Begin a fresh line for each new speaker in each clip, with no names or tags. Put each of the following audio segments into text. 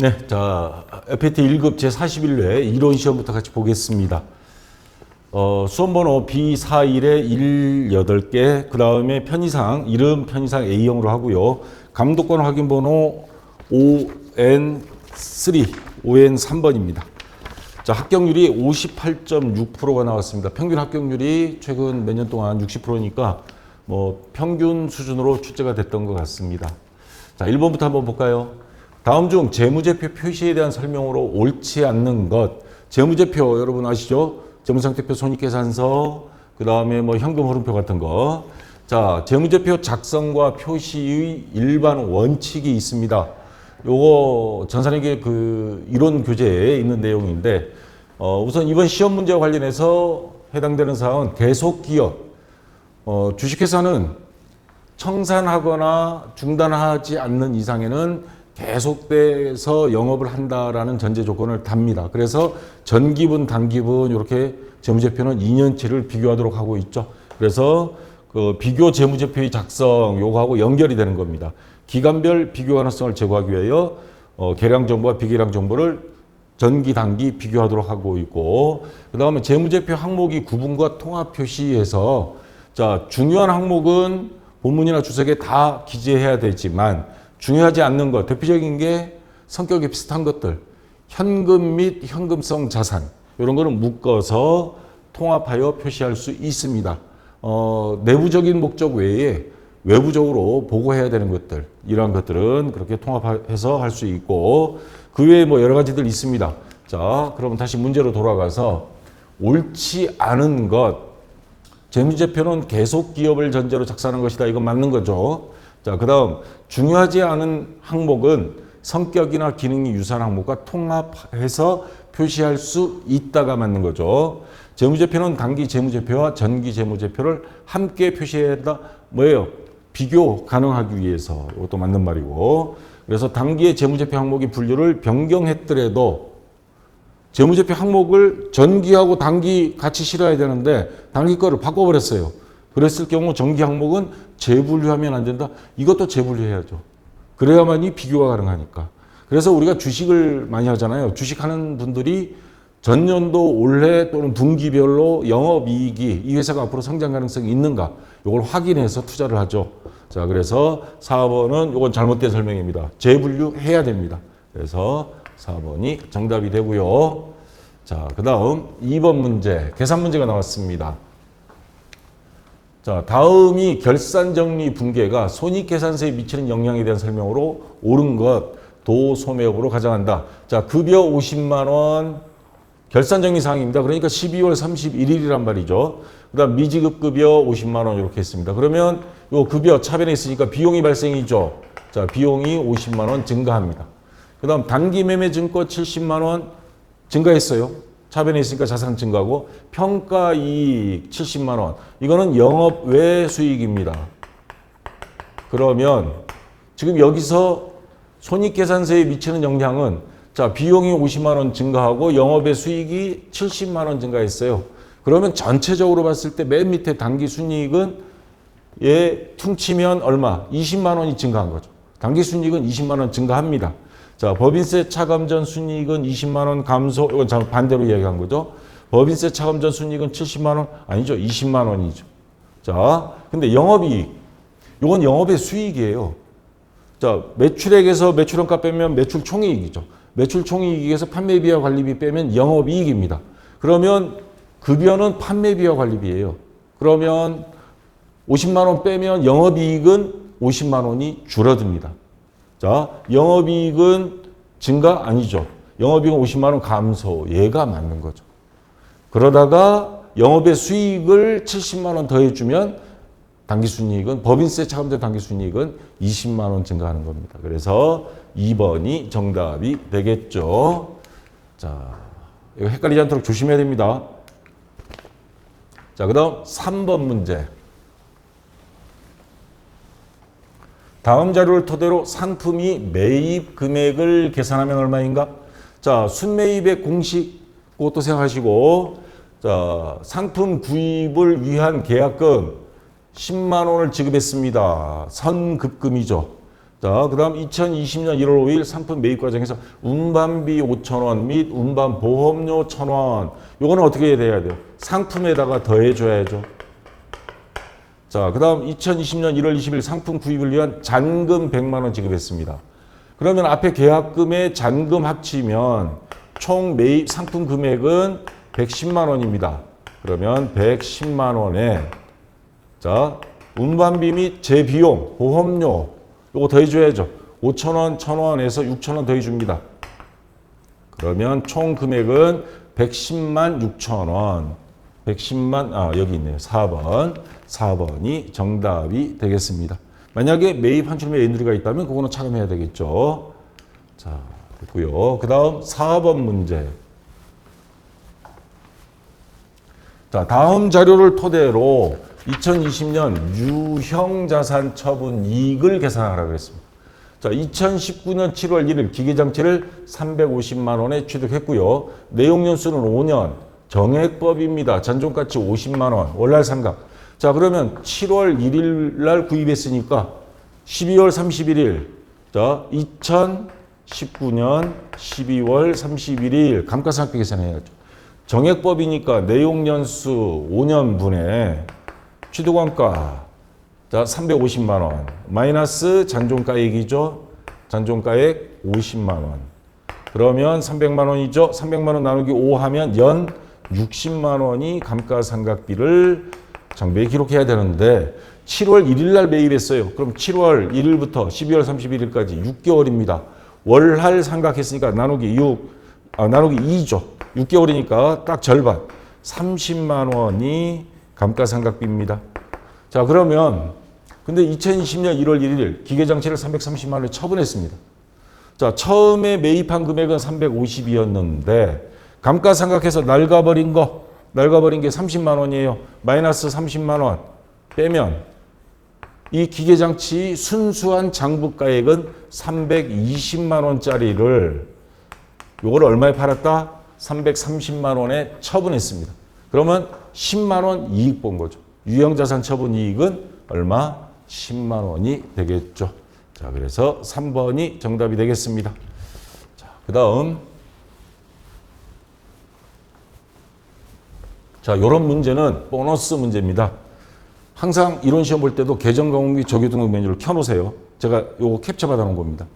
네, 자, FAT 1급 제41회 이론 시험부터 같이 보겠습니다. 수험번호 B41에 18개, 그 다음에 편의상, 이름 편의상 A형으로 하고요. 감독관 확인번호 ON3번입니다. 자, 합격률이 58.6%가 나왔습니다. 평균 합격률이 최근 몇 년 동안 60%니까 뭐 평균 수준으로 출제가 됐던 것 같습니다. 자, 1번부터 한번 볼까요? 다음 중 재무제표 표시에 대한 설명으로 옳지 않는 것. 재무제표 여러분 아시죠? 재무상태표, 손익계산서, 그 다음에 뭐 현금 흐름표 같은 거. 자, 재무제표 작성과 표시의 일반 원칙이 있습니다. 요거 전산회계 그 이론 교재에 있는 내용인데, 우선 이번 시험 문제와 관련해서 해당되는 사항은 계속기업, 주식회사는 청산하거나 중단하지 않는 이상에는 계속돼서 영업을 한다라는 전제 조건을 답니다. 그래서 전기분, 단기분 이렇게 재무제표는 2년치를 비교하도록 하고 있죠. 그래서 그 비교 재무제표의 작성 요거하고 연결이 되는 겁니다. 기간별 비교 가능성을 제고하기 위하여 계량 정보와 비계량 정보를 전기, 단기 비교하도록 하고 있고, 그 다음에 재무제표 항목이 구분과 통합 표시해서 자, 중요한 항목은 본문이나 주석에 다 기재해야 되지만 중요하지 않는 것, 대표적인 게 성격이 비슷한 것들, 현금 및 현금성 자산 이런 거는 묶어서 통합하여 표시할 수 있습니다. 내부적인 목적 외에 외부적으로 보고해야 되는 것들, 이러한 것들은 그렇게 통합해서 할 수 있고, 그 외에 뭐 여러 가지들 있습니다. 자, 그럼 다시 문제로 돌아가서 옳지 않은 것, 재무제표는 계속 기업을 전제로 작성하는 것이다. 이거 맞는 거죠. 자, 그 다음 중요하지 않은 항목은 성격이나 기능이 유사한 항목과 통합해서 표시할 수 있다가 맞는 거죠. 재무제표는 단기 재무제표와 전기 재무제표를 함께 표시해야 한다. 뭐예요? 비교 가능하기 위해서. 이것도 맞는 말이고. 그래서 단기의 재무제표 항목의 분류를 변경했더라도 재무제표 항목을 전기하고 단기 같이 실어야 되는데 단기 거를 바꿔버렸어요. 그랬을 경우 전기 항목은 재분류하면 안 된다. 이것도 재분류해야죠. 그래야만이 비교가 가능하니까. 그래서 우리가 주식을 많이 하잖아요. 주식하는 분들이 전년도 올해 또는 분기별로 영업이익이 이 회사가 앞으로 성장 가능성이 있는가 이걸 확인해서 투자를 하죠. 자, 그래서 4번은 이건 잘못된 설명입니다. 재분류해야 됩니다. 그래서 4번이 정답이 되고요. 자, 그 다음 2번 문제, 계산 문제가 나왔습니다. 자, 다음이 결산정리 붕괴가 손익계산서에 미치는 영향에 대한 설명으로 옳은 것, 도소매업으로 가정한다. 자, 급여 50만 원 결산정리 사항입니다. 그러니까 12월 31일이란 말이죠. 그 다음 미지급급여 50만 원 이렇게 했습니다. 그러면 요 급여 차변에 있으니까 비용이 발생이죠. 자, 비용이 50만 원 증가합니다. 그 다음 단기매매 증권 70만 원 증가했어요. 차변에 있으니까 자산 증가고, 평가이익 70만 원. 이거는 영업 외 수익입니다. 그러면 지금 여기서 손익계산서에 미치는 영향은 자, 비용이 50만 원 증가하고 영업의 수익이 70만 원 증가했어요. 그러면 전체적으로 봤을 때 맨 밑에 단기 순이익은 퉁치면 얼마? 20만 원이 증가한 거죠. 단기 순이익은 20만 원 증가합니다. 자, 법인세 차감 전 순이익은 20만 원 감소, 이건 반대로 이야기한 거죠. 법인세 차감 전 순이익은 70만 원? 아니죠. 20만 원이죠. 자, 근데 영업이익, 이건 영업의 수익이에요. 자, 매출액에서 매출원가 빼면 매출 총이익이죠. 매출 총이익에서 판매비와 관리비 빼면 영업이익입니다. 그러면 급여는 판매비와 관리비예요. 그러면 50만 원 빼면 영업이익은 50만 원이 줄어듭니다. 자, 영업이익은 증가? 아니죠. 영업이익은 50만 원 감소. 얘가 맞는 거죠. 그러다가 영업의 수익을 70만 원 더해주면 당기순이익은, 법인세 차감된 당기순이익은 20만 원 증가하는 겁니다. 그래서 2번이 정답이 되겠죠. 자, 이거 헷갈리지 않도록 조심해야 됩니다. 자, 그 다음 3번 문제. 다음 자료를 토대로 상품이 매입 금액을 계산하면 얼마인가? 자, 순매입의 공식 그것도 생각하시고, 자, 상품 구입을 위한 계약금 10만 원을 지급했습니다. 선급금이죠. 자, 그 다음 2020년 1월 5일 상품 매입 과정에서 운반비 5,000원 및 운반 보험료 1,000원. 요거는 어떻게 돼야 돼요? 상품에다가 더해줘야죠. 자, 그 다음 2020년 1월 20일 상품 구입을 위한 잔금 100만 원 지급했습니다. 그러면 앞에 계약금에 잔금 합치면 총 매입 상품 금액은 110만 원입니다. 그러면 110만 원에 자, 운반비 및 재비용, 보험료 요거 더해줘야죠. 5,000원, 1,000원에서 6,000원 더해줍니다. 그러면 총 금액은 110만 6,000원. 110만, 여기 있네요. 4번. 4번이 정답이 되겠습니다. 만약에 매입 환출매 예누리가 있다면 그거는 차감해야 되겠죠. 자, 됐고요. 그 다음 4번 문제. 자, 다음 자료를 토대로 2020년 유형자산 처분 이익을 계산하라고 했습니다. 자, 2019년 7월 1일 기계장치를 350만 원에 취득했고요. 내용연수는 5년, 정액법입니다. 잔존가치 50만 원, 월날 상각. 자, 그러면 7월 1일 날 구입했으니까 12월 31일, 자, 2019년 12월 31일 감가상각 계산해야죠. 정액법이니까 내용연수 5년분에 취득원가 자 350만 원 마이너스 잔존가액이죠. 잔존가액 50만 원. 그러면 300만 원이죠. 300만 원 나누기 5 하면 연 60만 원이 감가상각비를 장부에 기록해야 되는데 7월 1일 날 매입했어요. 그럼 7월 1일부터 12월 31일까지 6개월입니다. 월할 상각했으니까 나누기 2죠. 6개월이니까 딱 절반 30만 원이 감가상각비입니다. 자, 그러면 근데 2020년 1월 1일 기계장치를 330만 원에 처분했습니다. 자, 처음에 매입한 금액은 350이었는데 감가상각해서 낡아버린 게 30만 원이에요. 마이너스 30만 원 빼면 이 기계장치 순수한 장부가액은 320만 원짜리를 요걸 얼마에 팔았다? 330만 원에 처분했습니다. 그러면 10만 원 이익 본 거죠. 유형자산 처분 이익은 얼마? 10만 원이 되겠죠. 자, 그래서 3번이 정답이 되겠습니다. 자, 그 다음. 자, 요런 문제는 보너스 문제입니다. 항상 이론 시험 볼 때도 계정과목및 조교등록 메뉴를 켜놓으세요. 제가 요거 캡처 받아 놓은 겁니다.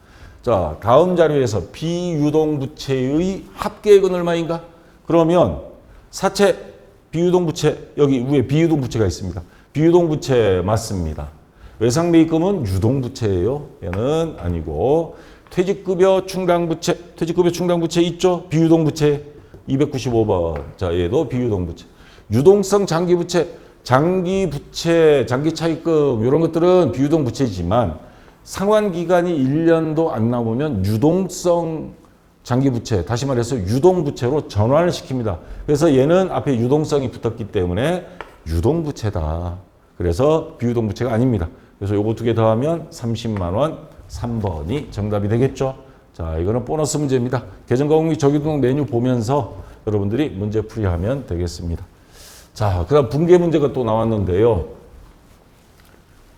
자, 다음 자료에서 비유동부채의 합계액은 얼마인가? 그러면 사채 비유동부채 여기 위에 비유동부채가 있습니다. 비유동부채 맞습니다. 외상매입금은 유동부채예요. 얘는 아니고 퇴직급여 충당부채 있죠? 비유동부채 295번. 자, 얘도 비유동부채. 유동성 장기부채, 장기차입금 이런 것들은 비유동부채지만 상환기간이 1년도 안 남으면 유동성 장기부채, 다시 말해서 유동부채로 전환을 시킵니다. 그래서 얘는 앞에 유동성이 붙었기 때문에 유동부채다. 그래서 비유동부채가 아닙니다. 그래서 요거 두 개 더하면 30만 원, 3번이 정답이 되겠죠. 자, 이거는 보너스 문제입니다. 계정과목및 조교등록 메뉴 보면서 여러분들이 문제 풀이하면 되겠습니다. 자, 그 다음 분계 문제가 또 나왔는데요.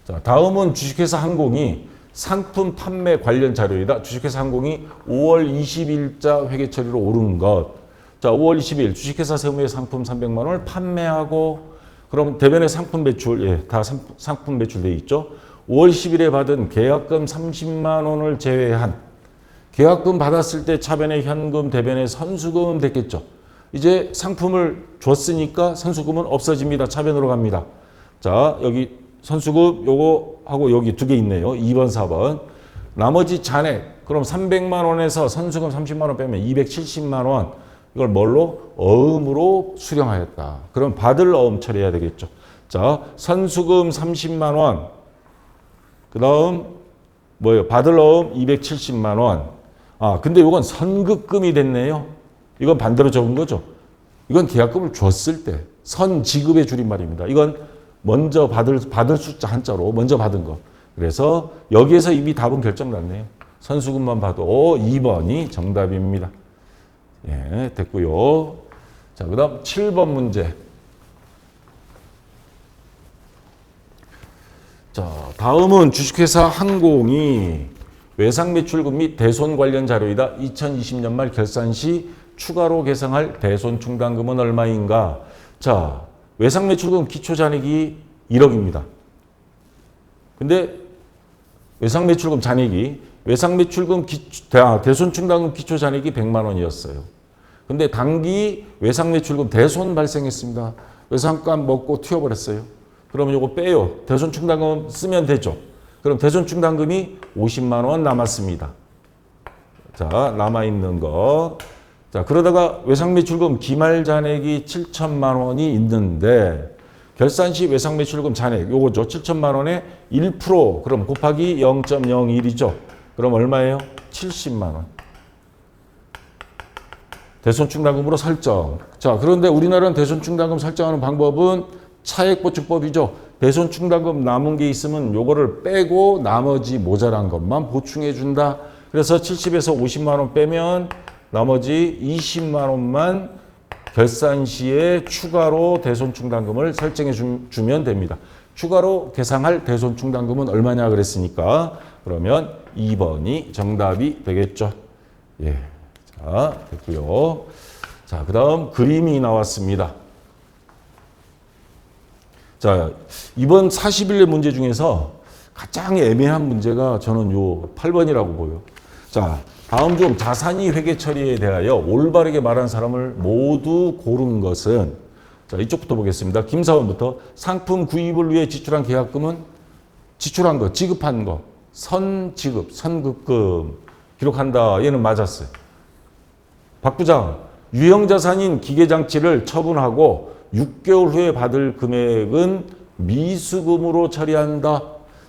자, 다음은 주식회사 항공이 상품 판매 관련 자료이다. 주식회사 항공이 5월 20일자 회계 처리로 오른 것. 자, 5월 20일 주식회사 세무의 상품 300만 원을 판매하고 그럼 대변의 상품 매출, 예, 다 상품 매출돼 있죠. 5월 10일에 받은 계약금 30만 원을 제외한 계약금 받았을 때 차변의 현금, 대변의 선수금 됐겠죠. 이제 상품을 줬으니까 선수금은 없어집니다. 차변으로 갑니다. 자, 여기 선수금 요거 하고 여기 두 개 있네요. 2번, 4번. 나머지 잔액. 그럼 300만 원에서 선수금 30만 원 빼면 270만 원. 이걸 뭘로? 어음으로 수령하였다. 그럼 받을 어음 처리해야 되겠죠. 자, 선수금 30만 원. 그 다음 뭐예요? 받을 어음 270만 원. 아, 근데 이건 선급금이 됐네요. 이건 반대로 적은 거죠. 이건 계약금을 줬을 때 선지급의 줄임말입니다. 이건 먼저 받을 숫자 한자로 먼저 받은 거. 그래서 여기에서 이미 답은 결정났네요. 선수금만 봐도 2번이 정답입니다. 예, 됐고요. 자, 그 다음 7번 문제. 자, 다음은 주식회사 항공이 외상 매출금 및 대손 관련 자료이다. 2020년 말 결산 시 추가로 계상할 대손 충당금은 얼마인가? 자, 외상 매출금 기초 잔액이 1억입니다. 근데 외상 매출금 잔액이 대손 충당금 기초 잔액이 100만 원이었어요. 근데 단기 외상 매출금 대손 발생했습니다. 외상값 먹고 튀어버렸어요. 그러면 이거 빼요. 대손 충당금 쓰면 되죠. 그럼 대손 충당금이 50만 원 남았습니다. 자, 남아있는 거. 자, 그러다가 외상 매출금 기말 잔액이 7천만 원이 있는데 결산 시 외상 매출금 잔액 요거죠. 7천만 원에 1% 그럼 곱하기 0.01이죠. 그럼 얼마예요? 70만 원. 대손 충당금으로 설정. 자, 그런데 우리나라는 대손 충당금 설정하는 방법은 차액보충법이죠. 대손 충당금 남은 게 있으면 요거를 빼고 나머지 모자란 것만 보충해 준다. 그래서 70에서 50만 원 빼면 나머지 20만 원만 결산 시에 추가로 대손 충당금을 설정해 주면 됩니다. 추가로 계상할 대손 충당금은 얼마냐 그랬으니까 그러면 2번이 정답이 되겠죠. 예. 자, 됐고요. 자, 그다음 그림이 나왔습니다. 자, 이번 41회 문제 중에서 가장 애매한 문제가 저는 요 8번이라고 보여. 자, 다음 중 자산이 회계 처리에 대하여 올바르게 말한 사람을 모두 고른 것은 자, 이쪽부터 보겠습니다. 김사원부터 상품 구입을 위해 지출한 계약금은 지출한 거, 지급한 거, 선지급, 선급금 기록한다. 얘는 맞았어요. 박 부장, 유형자산인 기계장치를 처분하고 6개월 후에 받을 금액은 미수금으로 처리한다.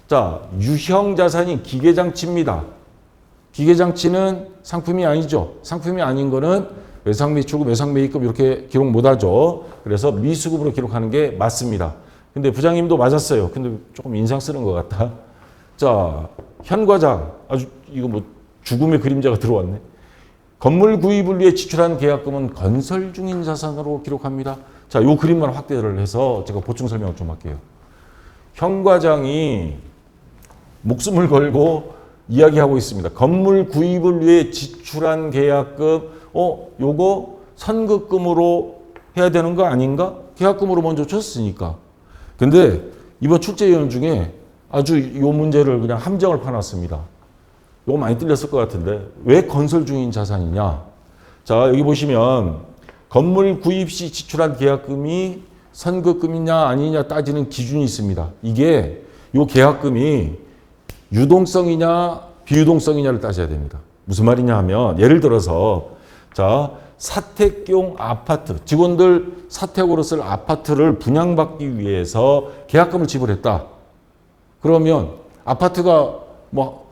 자, 유형자산인 기계장치입니다. 기계장치는 상품이 아니죠. 상품이 아닌 거는 외상매출금, 외상매입금 이렇게 기록 못하죠. 그래서 미수금으로 기록하는 게 맞습니다. 근데 부장님도 맞았어요. 근데 조금 인상 쓰는 것 같다. 자, 현 과장, 아주 이거 뭐 죽음의 그림자가 들어왔네. 건물 구입을 위해 지출한 계약금은 건설 중인 자산으로 기록합니다. 자, 요 그림만 확대를 해서 제가 보충 설명을 좀 할게요. 현 과장이 목숨을 걸고 이야기하고 있습니다. 건물 구입을 위해 지출한 계약금, 요거 선급금으로 해야 되는 거 아닌가? 계약금으로 먼저 줬으니까. 근데 이번 출제위원 중에 아주 요 문제를 그냥 함정을 파놨습니다. 요거 많이 틀렸을 것 같은데 왜 건설 중인 자산이냐? 자, 여기 보시면 건물 구입 시 지출한 계약금이 선급금이냐 아니냐 따지는 기준이 있습니다. 이게 요 계약금이 유동성이냐 비유동성이냐를 따져야 됩니다. 무슨 말이냐 하면 예를 들어서 자, 사택용 아파트, 직원들 사택으로 쓸 아파트를 분양받기 위해서 계약금을 지불했다. 그러면 아파트가 뭐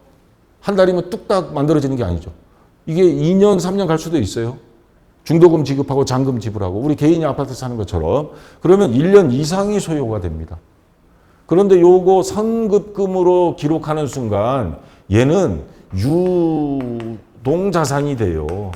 한 달이면 뚝딱 만들어지는 게 아니죠. 이게 2년, 3년 갈 수도 있어요. 중도금 지급하고 잔금 지불하고 우리 개인이 아파트 사는 것처럼 그러면 1년 이상이 소요가 됩니다. 그런데 요거 선급금으로 기록하는 순간 얘는 유동자산이 돼요.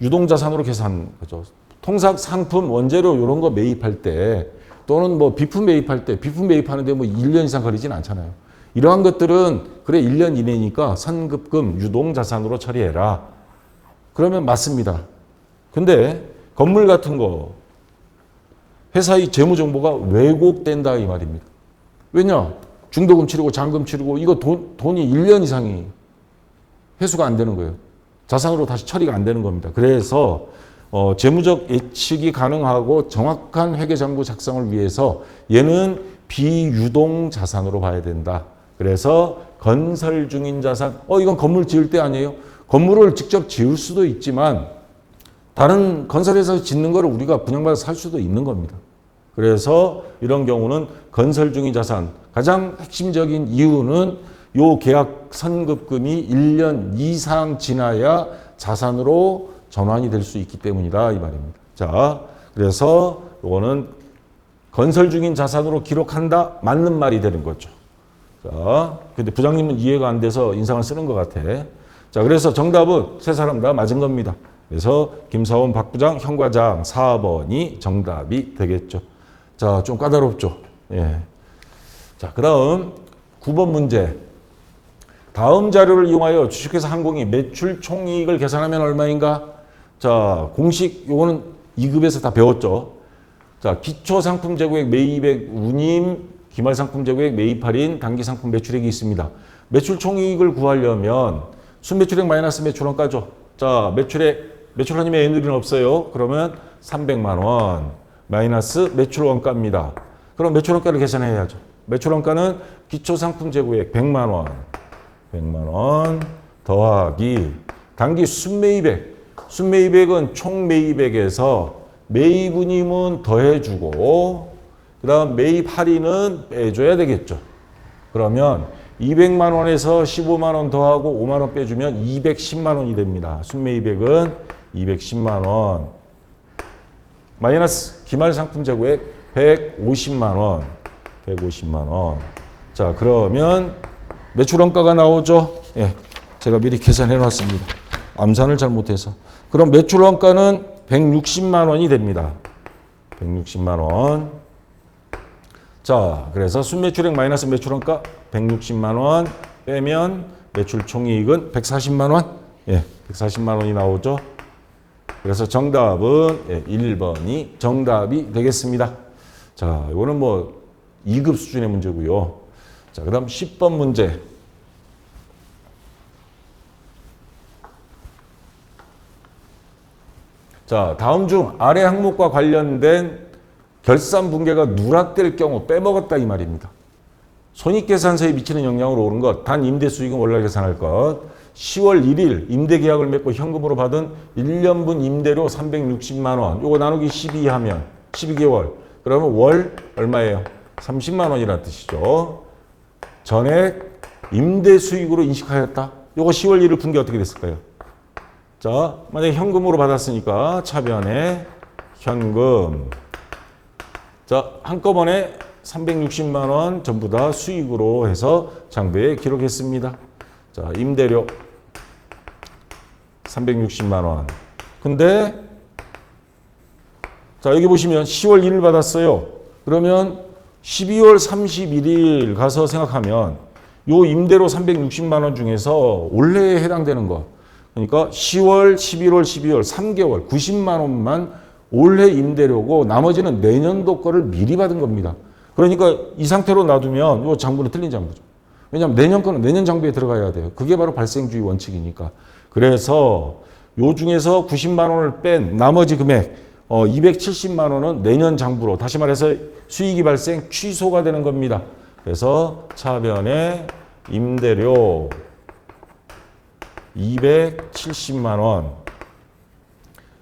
유동자산으로 계산 거죠. 통상 상품, 원재료 이런 거 매입할 때 또는 뭐 비품 매입할 때 비품 매입하는데 뭐 1년 이상 걸리진 않잖아요. 이러한 것들은 그래 1년 이내니까 선급금 유동자산으로 처리해라. 그러면 맞습니다. 근데 건물 같은 거 회사의 재무정보가 왜곡된다 이 말입니다. 왜냐? 중도금 치르고 잔금 치르고 이거 돈이 1년 이상이 회수가 안 되는 거예요. 자산으로 다시 처리가 안 되는 겁니다. 그래서 재무적 예측이 가능하고 정확한 회계장부 작성을 위해서 얘는 비유동 자산으로 봐야 된다. 그래서 건설 중인 자산, 이건 건물 지을 때 아니에요. 건물을 직접 지을 수도 있지만 다른 건설회사에서 짓는 거를 우리가 분양받아서 살 수도 있는 겁니다. 그래서 이런 경우는 건설 중인 자산, 가장 핵심적인 이유는 요 계약 선급금이 1년 이상 지나야 자산으로 전환이 될 수 있기 때문이다 이 말입니다. 자, 그래서 요거는 건설 중인 자산으로 기록한다 맞는 말이 되는 거죠. 자, 근데 부장님은 이해가 안 돼서 인상을 쓰는 것 같아. 자, 그래서 정답은 세 사람 다 맞은 겁니다. 그래서 김사원, 박 부장, 현 과장 4번이 정답이 되겠죠. 자, 좀 까다롭죠. 예. 자, 그다음 9번 문제. 다음 자료를 이용하여 주식회사 항공이 매출 총이익을 계산하면 얼마인가? 자, 공식 요거는 2급에서 다 배웠죠. 자, 기초상품 재고액 매입액 운임, 기말상품 재고액 매입 할인, 단기상품 매출액이 있습니다. 매출 총이익을 구하려면 순매출액 마이너스 매출원가죠. 자, 매출 할인에 애누리는 없어요. 그러면 300만 원 마이너스 매출원가입니다. 그럼 매출원가를 계산해야죠. 매출원가는 기초상품 재고액 100만 원. 100만 원 더하기 단기 순매입액. 순매입액은 총 매입액에서 매입운임은 더해주고 그 다음 매입 할인은 빼줘야 되겠죠. 그러면 200만 원에서 15만 원 더하고 5만 원 빼주면 210만 원이 됩니다. 순매입액은 210만 원 마이너스 기말상품 재고액 150만 원. 150만 원. 자, 그러면 매출원가가 나오죠. 예, 제가 미리 계산해 놨습니다. 암산을 잘못해서. 그럼 매출원가는 160만 원이 됩니다. 160만 원. 자, 그래서 순매출액 마이너스 매출원가 160만 원 빼면 매출 총이익은 140만 원. 예, 140만 원이 나오죠. 그래서 정답은 예, 1번이 정답이 되겠습니다. 자, 이거는 뭐 2급 수준의 문제고요. 자, 그다음 10번 문제. 자, 다음 중 아래 항목과 관련된 결산 분계가 누락될 경우 빼먹었다 이 말입니다. 손익계산서에 미치는 영향으로 오른 것, 단 임대 수익은 월날 계산할 것, 10월 1일 임대 계약을 맺고 현금으로 받은 1년분 임대료 360만 원, 요거 나누기 12 하면 12개월, 그러면 월 얼마예요? 30만 원이라는 뜻이죠. 전액 임대 수익으로 인식하였다. 요거 10월 1일 분계 어떻게 됐을까요? 자, 만약에 현금으로 받았으니까 차변에 현금. 자, 한꺼번에 360만 원 전부 다 수익으로 해서 장부에 기록했습니다. 자, 임대료 360만 원. 근데 자, 여기 보시면 10월 1일 받았어요. 그러면 12월 31일 가서 생각하면 요 임대료 360만 원 중에서 올해에 해당되는 거. 그러니까 10월, 11월, 12월 3개월 90만 원만 올해 임대료고 나머지는 내년도 거를 미리 받은 겁니다. 그러니까 이 상태로 놔두면 요 장부는 틀린 장부죠. 왜냐하면 내년 거는 내년 장부에 들어가야 돼요. 그게 바로 발생주의 원칙이니까. 그래서 요 중에서 90만 원을 뺀 나머지 금액 270만 원은 내년 장부로, 다시 말해서 수익이 발생 취소가 되는 겁니다. 그래서 차변에 임대료 270만 원.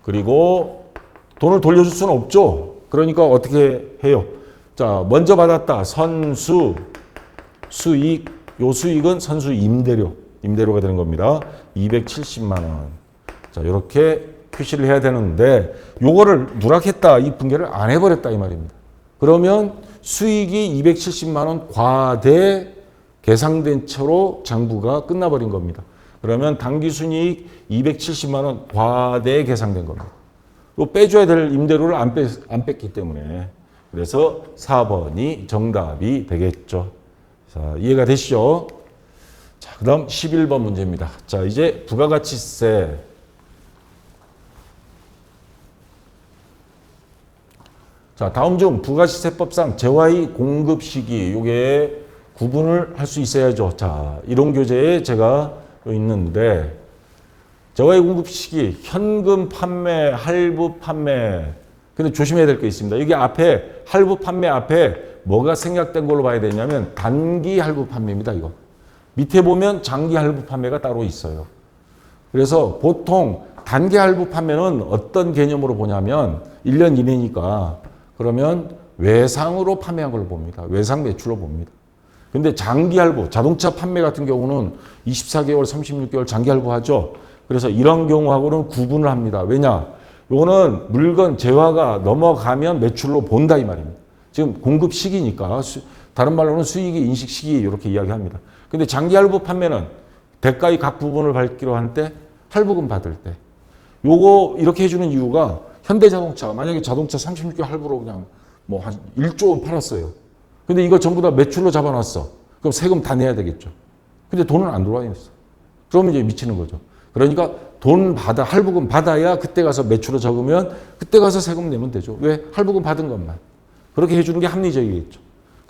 그리고 돈을 돌려줄 수는 없죠. 그러니까 어떻게 해요? 자, 먼저 받았다. 선수, 수익. 요 수익은 선수 임대료가 되는 겁니다. 270만 원. 자, 이렇게 표시를 해야 되는데 요거를 누락했다. 이 분계를 안 해버렸다 이 말입니다. 그러면 수익이 270만 원 과대 계상된 채로 장부가 끝나버린 겁니다. 그러면 당기순이익 270만 원 과대 계상된 겁니다. 요 빼줘야 될 임대료를 안 뺐기 때문에. 그래서 4번이 정답이 되겠죠. 자, 이해가 되시죠? 자, 그 다음 11번 문제입니다. 자, 이제 부가가치세. 자, 다음 중 부가가치세법상 재화의 공급 시기, 요게 구분을 할 수 있어야죠. 자, 이론교재에 제가 있는데, 재화의 공급 시기, 현금 판매, 할부 판매. 근데 조심해야 될 게 있습니다. 여기 앞에, 할부 판매 앞에 뭐가 생략된 걸로 봐야 되냐면, 단기 할부 판매입니다, 이거. 밑에 보면 장기 할부 판매가 따로 있어요. 그래서 보통 단기 할부 판매는 어떤 개념으로 보냐면, 1년 이내니까, 그러면 외상으로 판매한 걸로 봅니다. 외상 매출로 봅니다. 근데 장기 할부, 자동차 판매 같은 경우는 24개월, 36개월 장기 할부 하죠. 그래서 이런 경우하고는 구분을 합니다. 왜냐? 요거는 물건 재화가 넘어가면 매출로 본다 이 말입니다. 지금 공급 시기니까 다른 말로는 수익이 인식 시기 이렇게 이야기합니다. 근데 장기 할부 판매는 대가의 각 부분을 받기로 할 때 할부금 받을 때 요거 이렇게 해주는 이유가 현대자동차 만약에 자동차 36개월 할부로 그냥 뭐 한 1조 원 팔았어요. 근데 이거 전부 다 매출로 잡아놨어. 그럼 세금 다 내야 되겠죠. 근데 돈은 안 들어와 있어. 그러면 이제 미치는 거죠. 그러니까 할부금 받아야 그때 가서 매출을 적으면 그때 가서 세금 내면 되죠. 왜? 할부금 받은 것만. 그렇게 해주는 게 합리적이겠죠.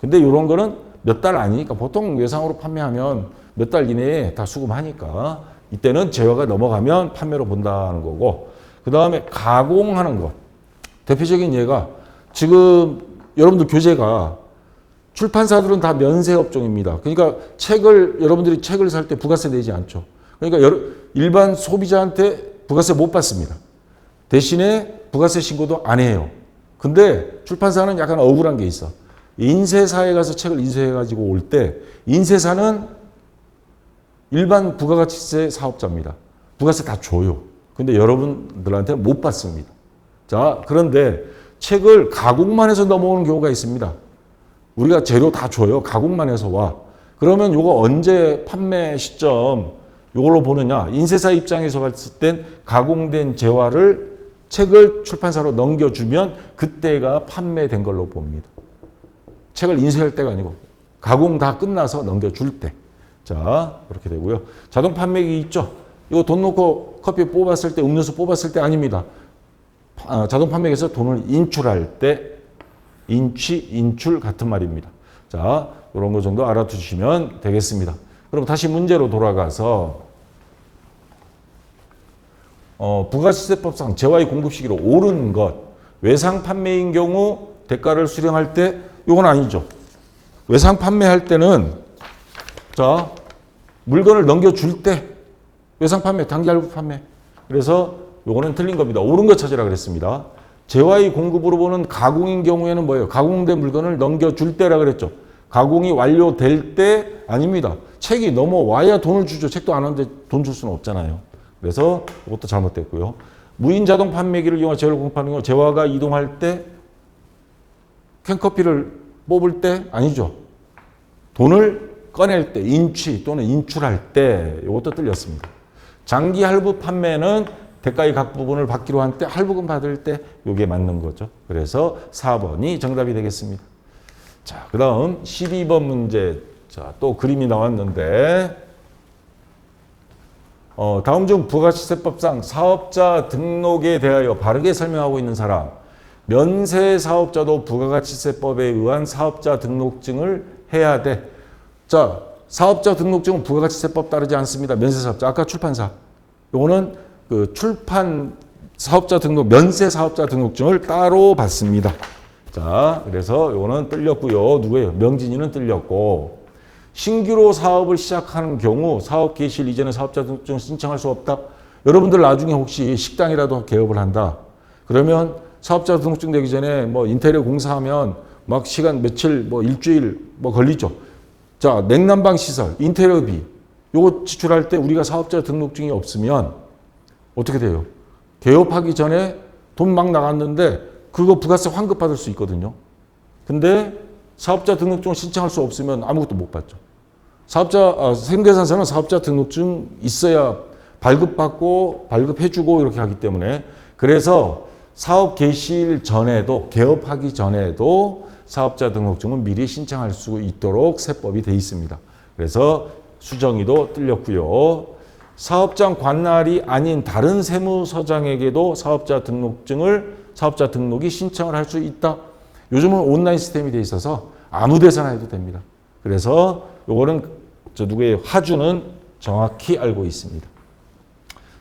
근데 이런 거는 몇 달 아니니까 보통 외상으로 판매하면 몇 달 이내에 다 수금하니까 이때는 제화가 넘어가면 판매로 본다는 거고, 그 다음에 가공하는 것. 대표적인 예가 지금 여러분들 교재가 출판사들은 다 면세업종입니다. 그러니까 여러분들이 책을 살 때 부가세 내지 않죠. 그러니까 일반 소비자한테 부가세 못 받습니다. 대신에 부가세 신고도 안 해요. 근데 출판사는 약간 억울한 게 있어. 인쇄사에 가서 책을 인쇄해가지고 올 때 인쇄사는 일반 부가가치세 사업자입니다. 부가세 다 줘요. 근데 여러분들한테 못 받습니다. 자, 그런데 책을 가공만 해서 넘어오는 경우가 있습니다. 우리가 재료 다 줘요. 가공만 해서 와. 그러면 요거 언제 판매 시점 요걸로 보느냐. 인쇄사 입장에서 봤을 땐 가공된 재화를 책을 출판사로 넘겨주면 그때가 판매된 걸로 봅니다. 책을 인쇄할 때가 아니고 가공 다 끝나서 넘겨줄 때. 자, 그렇게 되고요. 자동 판매기 있죠. 이거 돈 넣고 커피 뽑았을 때, 음료수 뽑았을 때 아닙니다. 자동 판매기에서 돈을 인출할 때 인출 같은 말입니다. 자, 이런 거 정도 알아두시면 되겠습니다. 그럼 다시 문제로 돌아가서 부가시세법상 재화의 공급 시기로 옳은 것, 외상 판매인 경우 대가를 수령할 때 이건 아니죠. 외상 판매할 때는 자, 물건을 넘겨줄 때 외상 판매, 단기 할부 판매. 그래서 요거는 틀린 겁니다. 옳은 거 찾으라 그랬습니다. 재화의 공급으로 보는 가공인 경우에는 뭐예요? 가공된 물건을 넘겨줄 때라 그랬죠. 가공이 완료될 때 아닙니다. 책이 넘어와야 돈을 주죠. 책도 안 하는데 돈 줄 수는 없잖아요. 그래서 이것도 잘못됐고요. 무인 자동 판매기를 이용해 재화를 공급하는 경우 재화가 이동할 때 캔커피를 뽑을 때 아니죠. 돈을 꺼낼 때, 인취 또는 인출할 때 이것도 틀렸습니다. 장기 할부 판매는 대가의 각 부분을 받기로 한 때 할부금 받을 때 이게 맞는 거죠. 그래서 4번이 정답이 되겠습니다. 자, 그 다음 12번 문제. 자, 또 그림이 나왔는데 다음 중 부가시세법상 사업자 등록에 대하여 바르게 설명하고 있는 사람. 면세 사업자도 부가가치세법에 의한 사업자 등록증을 해야 돼. 자, 사업자 등록증은 부가가치세법 따르지 않습니다. 면세 사업자. 아까 출판사. 요거는 그 출판 사업자 등록, 면세 사업자 등록증을 따로 받습니다. 자, 그래서 요거는 뜰렸고요. 누구예요? 명진이는 뜰렸고. 신규로 사업을 시작하는 경우 사업 개시일 이전에 사업자 등록증 신청할 수 없다. 여러분들 나중에 혹시 식당이라도 개업을 한다. 그러면 사업자 등록증 되기 전에 뭐 인테리어 공사하면 막 시간 며칠, 뭐 일주일 뭐 걸리죠. 자, 냉난방 시설, 인테리어비 요거 지출할 때 우리가 사업자 등록증이 없으면 어떻게 돼요? 개업하기 전에 돈 막 나갔는데 그거 부가세 환급 받을 수 있거든요. 근데 사업자 등록증을 신청할 수 없으면 아무것도 못 받죠. 세금계산서는 사업자 등록증 있어야 발급받고 발급해주고 이렇게 하기 때문에 그래서 사업 개시일 전에도 개업하기 전에도 사업자 등록증은 미리 신청할 수 있도록 세법이 돼 있습니다. 그래서 수정이도 뜰렸고요. 사업장 관할이 아닌 다른 세무서장에게도 사업자 등록이 신청을 할 수 있다. 요즘은 온라인 시스템이 돼 있어서 아무 데서나 해도 됩니다. 그래서 요거는 누구의 화주는 정확히 알고 있습니다.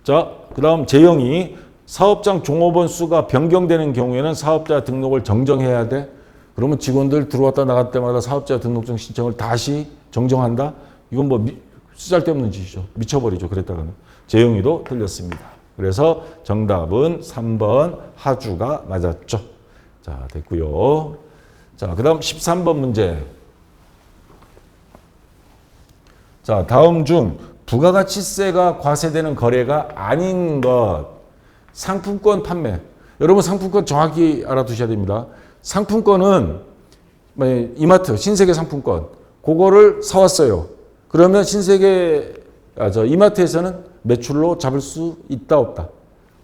자, 그 다음 재영이 사업장 종업원 수가 변경되는 경우에는 사업자 등록을 정정해야 돼. 그러면 직원들 들어왔다 나갈 때마다 사업자 등록증 신청을 다시 정정한다? 이건 뭐 쓰잘데없는 짓이죠. 미쳐버리죠. 그랬다가는. 재영이도 틀렸습니다. 그래서 정답은 3번 하주가 맞았죠. 자, 됐고요. 자, 그 다음 13번 문제. 자, 다음 중 부가가치세가 과세되는 거래가 아닌 것. 상품권 판매. 여러분 상품권 정확히 알아두셔야 됩니다. 상품권은 이마트, 신세계 상품권. 그거를 사왔어요. 그러면 이마트에서는 매출로 잡을 수 있다 없다?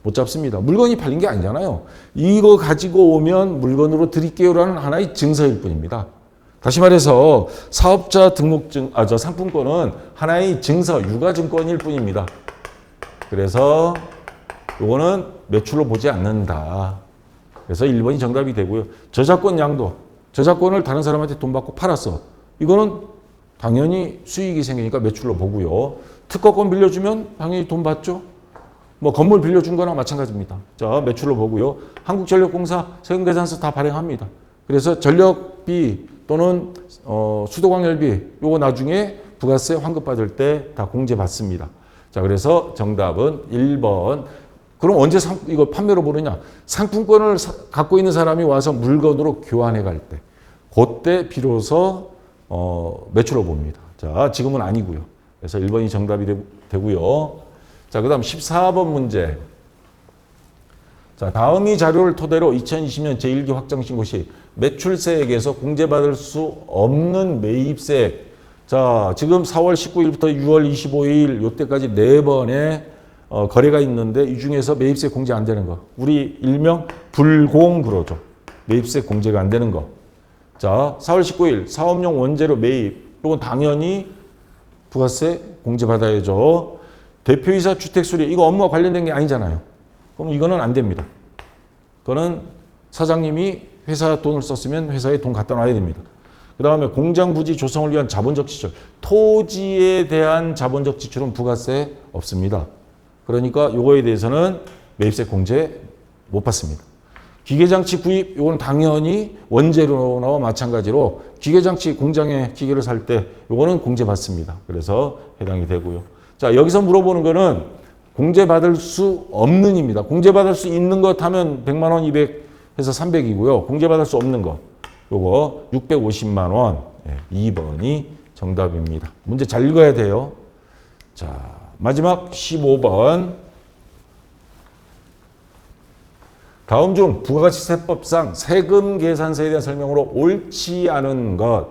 못 잡습니다. 물건이 팔린 게 아니잖아요. 이거 가지고 오면 물건으로 드릴게요라는 하나의 증서일 뿐입니다. 다시 말해서 사업자 등록증, 상품권은 하나의 증서, 유가증권일 뿐입니다. 그래서 요거는 매출로 보지 않는다. 그래서 1번이 정답이 되고요. 저작권 양도, 저작권을 다른 사람한테 돈 받고 팔았어. 이거는 당연히 수익이 생기니까 매출로 보고요. 특허권 빌려주면 당연히 돈 받죠. 뭐 건물 빌려준 거나 마찬가지입니다. 자, 매출로 보고요. 한국전력공사 세금계산서 다 발행합니다. 그래서 전력비 또는 수도광열비 요거 나중에 부가세 환급받을 때 다 공제받습니다. 자, 그래서 정답은 1번. 그럼 언제 이거 판매로 보느냐? 상품권을 갖고 있는 사람이 와서 물건으로 교환해 갈 때. 그때 비로소 매출로 봅니다. 자, 지금은 아니고요. 그래서 1번이 정답이 되고요. 자, 그 다음 14번 문제. 자, 다음 이 자료를 토대로 2020년 제1기 확정신고 시 매출세액에서 공제받을 수 없는 매입세액. 자, 지금 4월 19일부터 6월 25일 요때까지 4번의 거래가 있는데 이 중에서 매입세 공제 안 되는 거. 우리 일명 불공 그러죠. 매입세 공제가 안 되는 거. 자, 4월 19일 사업용 원재료 매입. 이건 당연히 부가세 공제받아야죠. 대표이사 주택수리. 이거 업무와 관련된 게 아니잖아요. 그럼 이거는 안 됩니다. 그거는 사장님이 회사 돈을 썼으면 회사에 돈 갖다 놔야 됩니다. 그 다음에 공장 부지 조성을 위한 자본적 지출. 토지에 대한 자본적 지출은 부가세 없습니다. 그러니까 요거에 대해서는 매입세 공제 못 받습니다. 기계장치 구입, 요거는 당연히 원재료와 마찬가지로 기계장치 공장에 기계를 살 때 요거는 공제 받습니다. 그래서 해당이 되고요. 자, 여기서 물어보는 거는 공제받을 수 없는입니다. 공제받을 수 있는 것 하면 100만 원, 200 해서 300이고요. 공제받을 수 없는 거. 요거 650만 원. 2번이 정답입니다. 문제 잘 읽어야 돼요. 자, 마지막 15번. 다음 중 부가가치세법상 세금 계산서에 대한 설명으로 옳지 않은 것.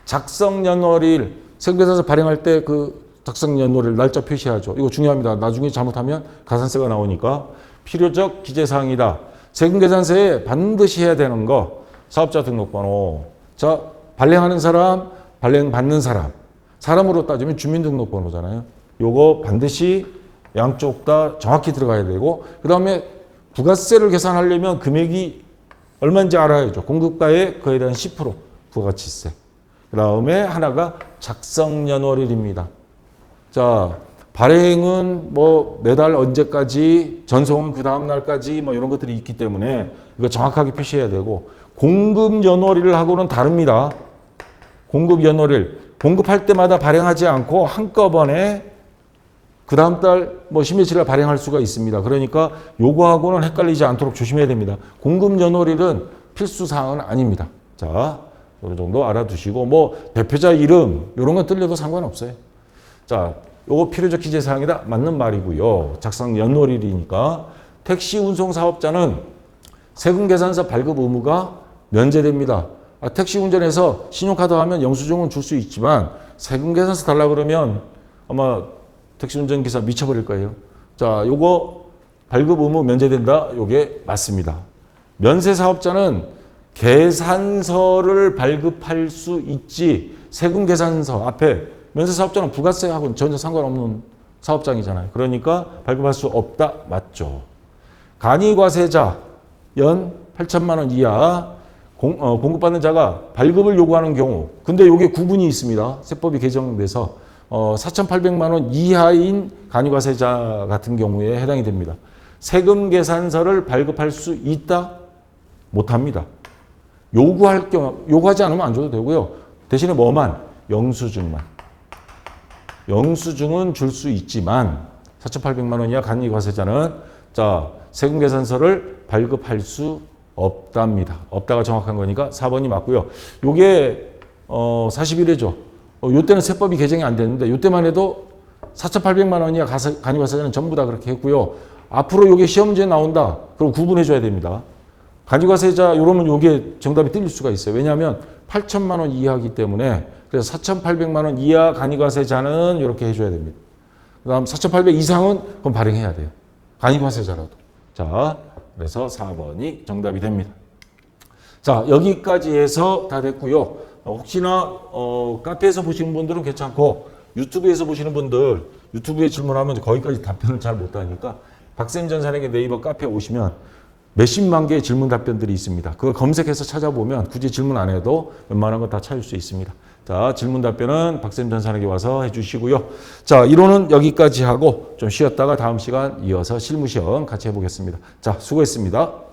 작성연월일 세금계산서 발행할 때 그 작성연월일 날짜 표시하죠. 이거 중요합니다. 나중에 잘못하면 가산세가 나오니까 필요적 기재사항이다. 세금계산서에 반드시 해야 되는 거. 사업자 등록번호. 자, 발행하는 사람, 발행받는 사람. 사람으로 따지면 주민등록번호잖아요. 요거 반드시 양쪽 다 정확히 들어가야 되고, 그 다음에 부가세를 계산하려면 금액이 얼마인지 알아야죠. 공급가의 그에 대한 10% 부가가치세. 그 다음에 하나가 작성연월일입니다. 자, 발행은 뭐 매달 언제까지, 전송은 그 다음 날까지 뭐 이런 것들이 있기 때문에 이거 정확하게 표시해야 되고, 공급연월일을 하고는 다릅니다. 공급연월일. 공급할 때마다 발행하지 않고 한꺼번에 그 다음 달 뭐 10며칠날 발행할 수가 있습니다. 그러니까 요거하고는 헷갈리지 않도록 조심해야 됩니다. 공급연월일은 필수사항은 아닙니다. 자, 어느 정도 알아두시고, 뭐 대표자 이름 이런 건 틀려도 상관없어요. 자, 요거 필요적 기재사항이다. 맞는 말이고요. 작성 연월일이니까. 택시 운송 사업자는 세금계산서 발급 의무가 면제됩니다. 택시 운전해서 신용카드 하면 영수증은 줄 수 있지만 세금계산서 달라 그러면 아마 택시 운전기사 미쳐버릴 거예요. 자, 요거 발급 의무 면제된다. 요게 맞습니다. 면세 사업자는 계산서를 발급할 수 있지, 세금 계산서 앞에 면세 사업자는 부가세하고는 전혀 상관없는 사업장이잖아요. 그러니까 발급할 수 없다. 맞죠. 간이과세자 연 8천만 원 이하 공급받는 자가 발급을 요구하는 경우, 근데 요게 구분이 있습니다. 세법이 개정돼서 4,800만 원 이하인 간이과세자 같은 경우에 해당이 됩니다. 세금 계산서를 발급할 수 있다? 못합니다. 요구할 경우, 요구하지 않으면 안 줘도 되고요. 대신에 뭐만? 영수증만. 영수증은 줄 수 있지만 4,800만 원 이하 간이과세자는 자, 세금 계산서를 발급할 수 없답니다. 없다가 정확한 거니까 4번이 맞고요. 요게 41회죠. 요때는 세법이 개정이 안 됐는데 요때만 해도 4,800만 원이야 간이과세자는 전부 다 그렇게 했고요. 앞으로 요게 시험 문제에 나온다. 그럼 구분해 줘야 됩니다. 간이과세자 이러면 요게 정답이 틀릴 수가 있어요. 왜냐하면 8천만 원 이하이기 때문에. 그래서 4,800만 원 이하 간이과세자는 이렇게 해줘야 됩니다. 그 다음 4,800 이상은 그럼 발행해야 돼요. 간이과세자라도. 자, 그래서 4번이 정답이 됩니다. 자, 여기까지 해서 다 됐고요. 혹시나 카페에서 보시는 분들은 괜찮고 유튜브에서 보시는 분들 유튜브에 질문하면 거기까지 답변을 잘 못하니까 박쌤 전산에게 네이버 카페에 오시면 몇십만 개의 질문 답변들이 있습니다. 그거 검색해서 찾아보면 굳이 질문 안 해도 웬만한 거 다 찾을 수 있습니다. 자, 질문 답변은 박쌤 전산에게 와서 해주시고요. 자, 이론은 여기까지 하고 좀 쉬었다가 다음 시간 이어서 실무 시험 같이 해보겠습니다. 자, 수고했습니다.